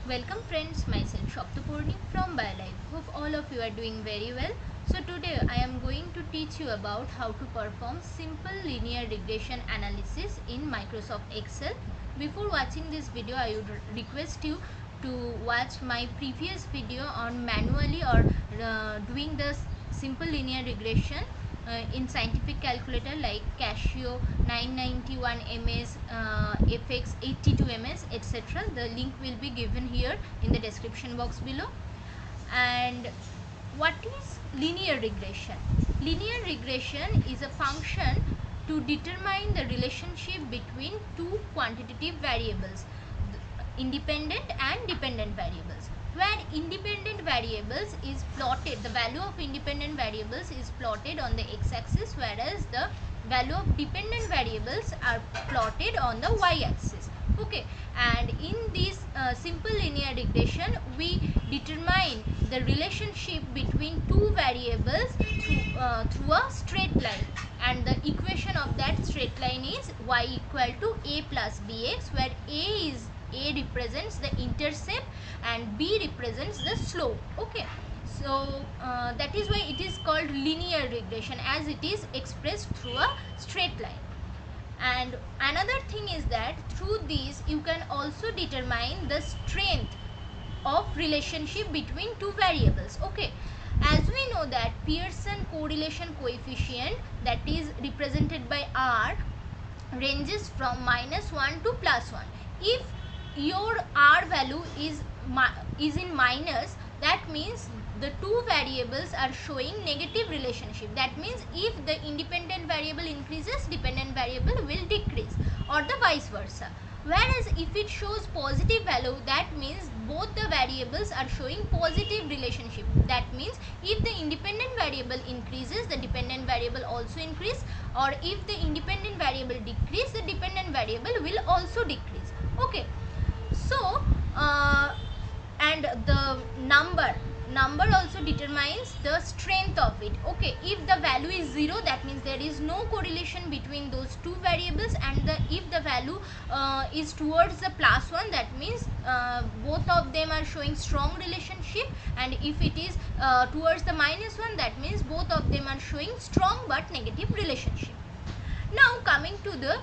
Welcome friends, myself Shoptapurni from BioLive. Hope all of you are doing very well. So today I am going to teach you about how to perform simple linear regression analysis in Microsoft Excel. Before watching this video, I would request you to watch my previous video on manually or doing the simple linear regression in scientific calculator like Casio 991 ms, FX 82 ms, etc. The link will be given here in the description box below. And what is linear regression? Linear regression is a function to determine the relationship between two quantitative variables, independent and dependent variables, where independent variables is plotted, the value of independent variables is plotted on the x-axis, whereas the value of dependent variables are plotted on the y-axis. Okay, and in this simple linear regression, we determine the relationship between two variables through a straight line, and the equation of that straight line is y equal to a plus bx, where a represents the intercept and b represents the slope. Okay, so that is why it is called linear regression, as it is expressed through a straight line. And another thing is that through this you can also determine the strength of relationship between two variables. Okay, as we know that Pearson correlation coefficient, that is represented by R, ranges from -1 to +1. If your R value is in minus, that means the two variables are showing negative relationship. That means if the independent variable increases, dependent variable will decrease, or the vice versa. Whereas if it shows positive value, that means both the variables are showing positive relationship. That means if the independent variable increases, the dependent variable also increase, or if the independent variable decrease, the dependent variable will also decrease. Okay, so and the number also determines the strength of it. Okay, if the value is 0, that means there is no correlation between those two variables, and if the value is towards the +1, that means both of them are showing strong relationship, and if it is towards the -1, that means both of them are showing strong but negative relationship. Now coming to the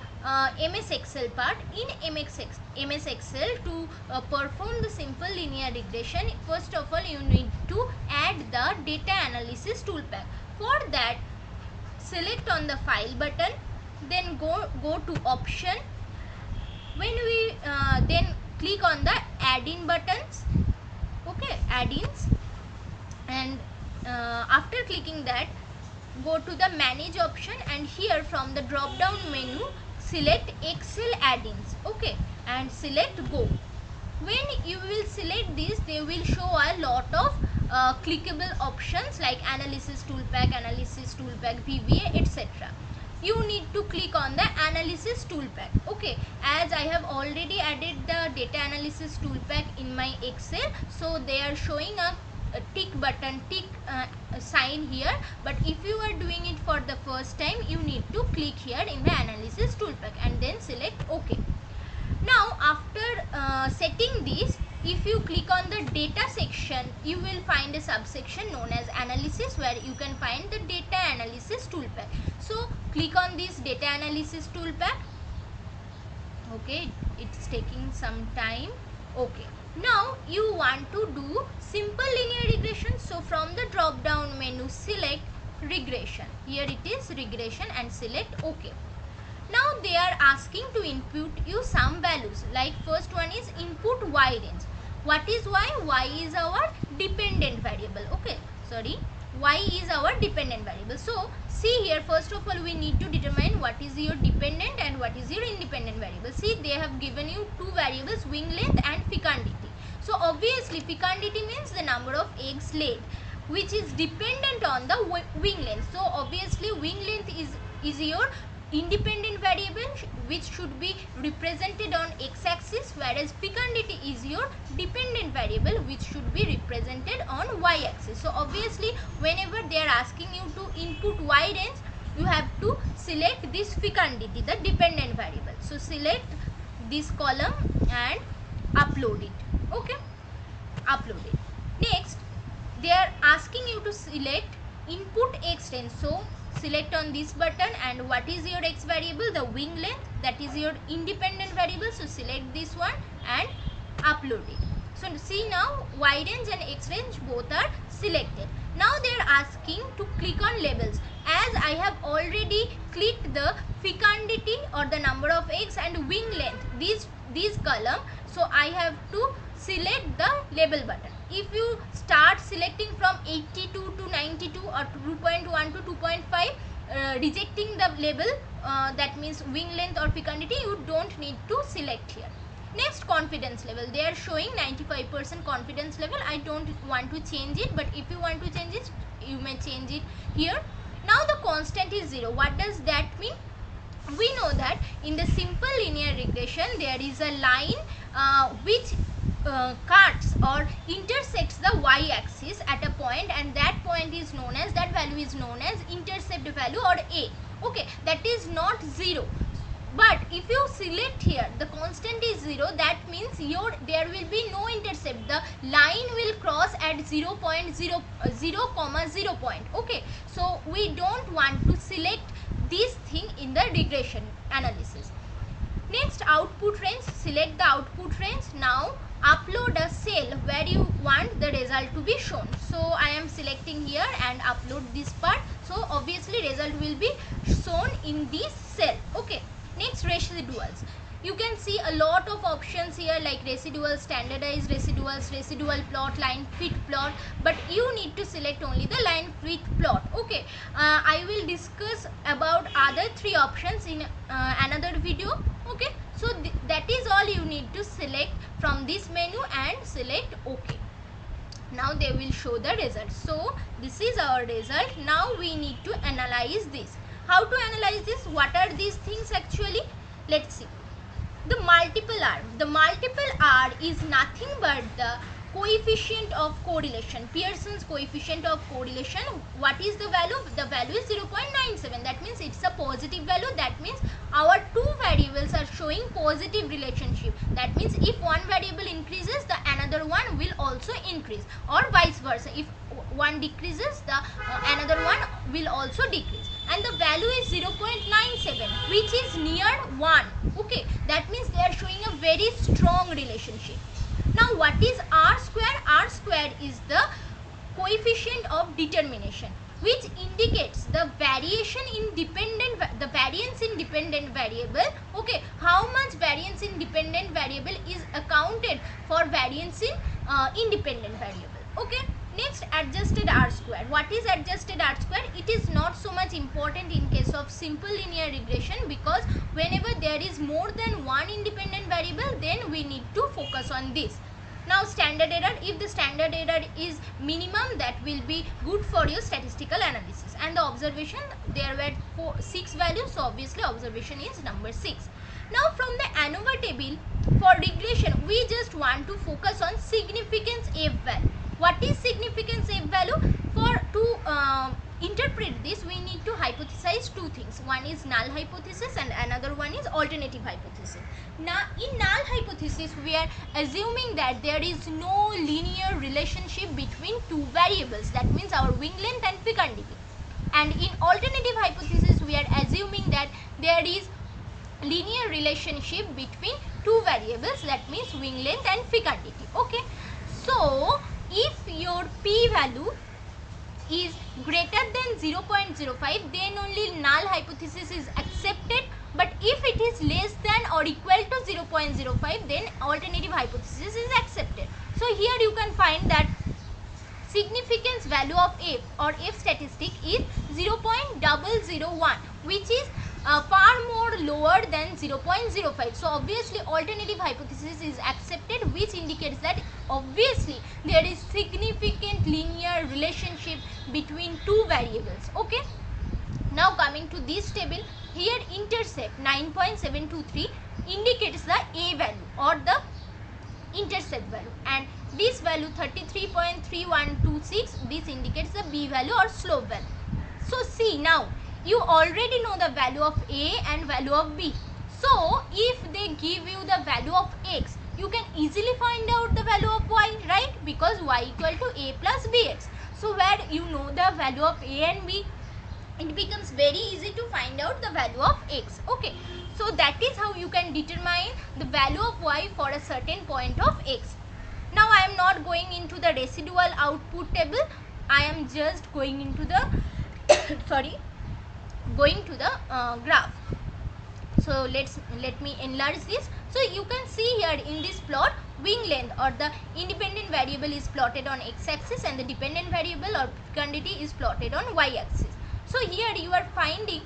MS Excel part. In MS Excel, to perform the simple linear regression, first of all you need to add the data analysis toolpack. For that, select on the file button, then go to option. When we then click on the add-in buttons. Okay, add-ins, and after clicking that, go to the manage option, and here from the drop down menu select Excel add-ins. Okay, and select go. When you will select this, they will show a lot of clickable options like analysis toolpack, VBA, etc. You need to click on the analysis toolpack. Okay, as I have already added the data analysis toolpack in my Excel, so they are showing a tick button, sign here, but if you are doing it for the first time, you need to click here in the analysis toolpack and then select OK. Now after setting this, if you click on the data section, you will find a subsection known as analysis, where you can find the data analysis toolpack. So click on this data analysis toolpack. Okay, it's taking some time. Okay, now you want to do simple linear regression, so from the drop down menu select regression. Here it is regression, and select OK. Now they are asking to input you some values, like first one is input y range. What is y? Y is our dependent variable. Okay, sorry, y is our dependent variable. So see here, first of all we need to determine what is your dependent and what is your independent variable. See, they have given you two variables, wing length and fecundity. So obviously fecundity means the number of eggs laid, which is dependent on the wing length. So obviously wing length is your independent variable, which should be represented on x-axis, whereas fecundity is your dependent variable, which should be represented on y-axis. So obviously whenever they are asking you to input y range, you have to select this fecundity, the dependent variable. So select this column and upload it. Okay, uploaded. Next, they are asking you to select input x range. So select on this button, and what is your x variable? The wing length, that is your independent variable. So select this one and upload it. So see, now y range and x range both are selected. Now they are asking to click on labels. As I have already clicked the fecundity or the number of eggs and wing length, these column, so I have to select the label button. If you start selecting from 82 to 92 or 2.1 to 2.5, rejecting the label, that means wing length or fecundity, you don't need to select here. Next, confidence level. They are showing 95% confidence level. I don't want to change it, but if you want to change it, you may change it here. Now the constant is 0. What does that mean? We know that in the simple linear regression, there is a line which cuts or intersects the y-axis at a point, and that point is known as, that value is known as intercept value or a. Okay, that is not 0. But if you select here, the constant is 0, that means there will be no intercept. The line will cross at 0 comma 0 point. Okay, so we don't want to select this thing in the regression analysis. Next, output range. Select the output range. Now upload a cell where you want the result to be shown. So I am selecting here and upload this part. So obviously result will be shown in this cell. Okay. Next, residuals. You can see a lot of options here like residual, standardized residuals, residual plot, line fit plot, but you need to select only the line fit plot. Okay, I will discuss about other 3 options in another video. Okay, so that is all you need to select from this menu and select OK. Now they will show the result. So this is our result. Now we need to analyze this. How to analyze this? What are these things actually? Let's see. The multiple R. The multiple R is nothing but the coefficient of correlation, Pearson's coefficient of correlation. What is the value? The value is 0.97. That means it's a positive value. That means our 2 variables are showing positive relationship. That means if one variable increases, the another one will also increase, or vice versa. If one decreases, the another one will also decrease. And the value is 0.97, which is near 1. Okay, that means they are showing a very strong relationship. Now what is R square? R square is the coefficient of determination, which indicates the variation in the variance in dependent variable. Okay, how much variance in dependent variable is accounted for variance in independent variable. Okay. Next, adjusted R square. What is adjusted R square? It is not so much important in case of simple linear regression, because whenever there is more than one independent variable, then we need to focus on this. Now standard error. If the standard error is minimum, that will be good for your statistical analysis. And the observation, there were 6 values, so obviously observation is number 6. Now from the ANOVA table for regression, we just want to focus on significance F value. What is significance F value? To interpret this, we need to hypothesize 2 things. One is null hypothesis and another one is alternative hypothesis. Now in null hypothesis, we are assuming that there is no linear relationship between 2 variables. That means our wing length and fecundity. And in alternative hypothesis, we are assuming that there is linear relationship between 2 variables. That means wing length and fecundity. Okay. So if your p value is greater than 0.05, then only null hypothesis is accepted. But if it is less than or equal to 0.05, then alternative hypothesis is accepted. So here you can find that significance value of F or F statistic is 0.001, which is far more lower than 0.05. So obviously alternative hypothesis is accepted, which indicates that obviously there is significant linear relationship between 2 variables. Okay. Now coming to this table, here intercept 9.723 indicates the A value or the intercept value, and this value 33.3126, this indicates the B value or slope value. So see, now you already know the value of A and value of B. So if they give you the value of X, you can easily find out the value of Y, right? Because y equal to a plus bx. So where you know the value of a and b, it becomes very easy to find out the value of x. Okay, so that is how you can determine the value of y for a certain point of x. Now I am not going into the residual output table, I am just going into the going to the graph. So let me enlarge this. So you can see here in this plot, wing length or the independent variable is plotted on x-axis and the dependent variable or fecundity is plotted on y-axis. So here you are finding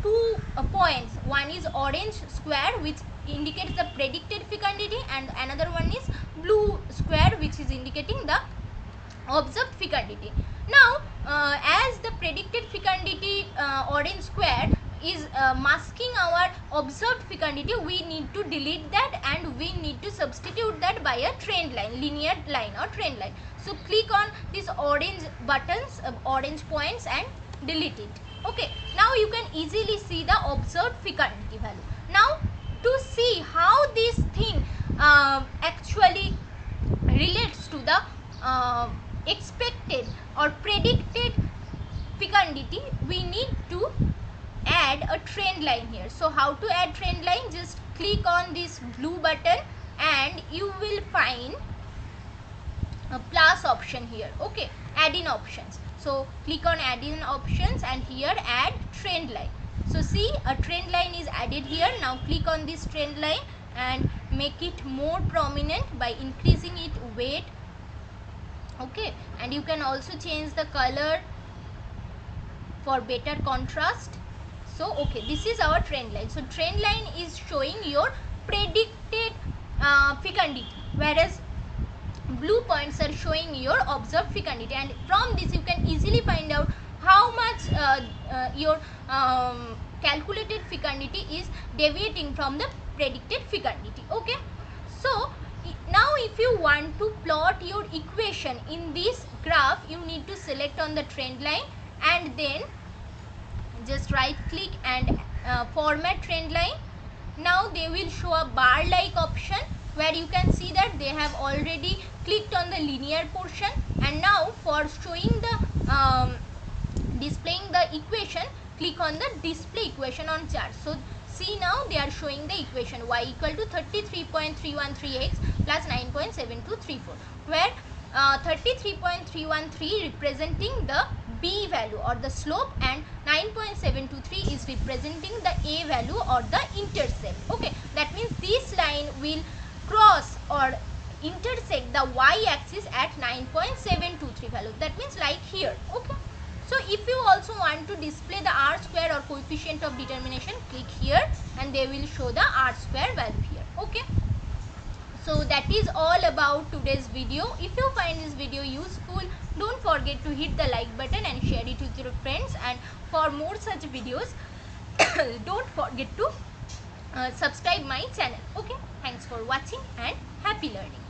two points. One is orange square which indicates the predicted fecundity, and another one is blue square which is indicating the observed fecundity. Now as the predicted fecundity orange square is masking our observed fecundity, we need to delete that and we need to substitute that by a trend line, linear line or trend line. So click on these orange buttons, orange points, and delete it. Okay, now you can easily see the observed fecundity value. Now to see how this thing actually relates to the expected or predicted fecundity, we need to add a trend line here. So how to add trend line? Just click on this blue button and you will find a plus option here. Okay, add in options. So click on add in options and here add trend line. So see, a trend line is added here. Now click on this trend line and make it more prominent by increasing its weight. Okay, and you can also change the color for better contrast. So okay, this is our trend line. So trend line is showing your predicted fecundity, whereas blue points are showing your observed fecundity, and from this you can easily find out how much your calculated fecundity is deviating from the predicted fecundity. Okay, so now if you want to plot your equation in this graph, you need to select on the trend line and then just right click and format trend line. Now they will show a bar like option where you can see that they have already clicked on the linear portion, and now for showing the displaying the equation, click on the display equation on chart. So see, now they are showing the equation y equal to 33.313x plus 9.7234, where 33.313 representing the b value or the slope and 9.723 is representing the a value or the intercept. Okay, that means this line will cross or intersect the y-axis at 9.723 value. That means like here. Okay, so if you also want to display the r square or coefficient of determination, click here and they will show the r square value here. Okay, so that is all about today's video. If you find this video useful, don't forget to hit the like button and share it with your friends, and for more such videos don't forget to subscribe my channel. Okay, thanks for watching and happy learning.